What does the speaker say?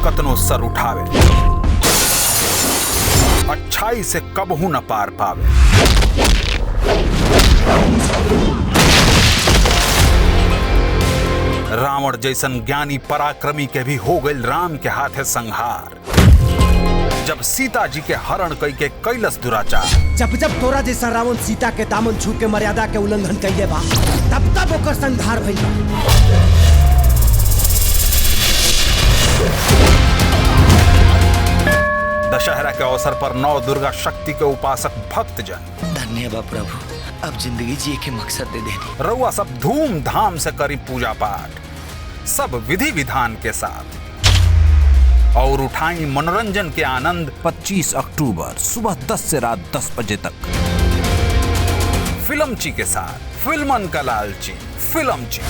कतनो सर उठावे, अच्छाई से कबहू न पार पावे। रावण जैसन ज्ञानी पराक्रमी के भी हो गई राम के हाथे संहार। जब सीता जी के हरण कई के कैलस दुराचार, जब जब तोरा जैसा रावण सीता के दामन छू के मर्यादा के उल्लंघन कैले बा, तब तब ओकर संहार भइल बा। दशहरा के अवसर पर नौ दुर्गा शक्ति के उपासक भक्तजन, धन्यवाद प्रभु, अब जिंदगी जिए के मकसद दे देनी। रउआ सब धूमधाम से करी पूजा पाठ, सब विधि विधान के साथ, और उठाई मनोरंजन के आनंद। 25 अक्टूबर सुबह 10 से रात 10 बजे तक फिल्मची के साथ, फिल्मन का लालची, फिल्मची।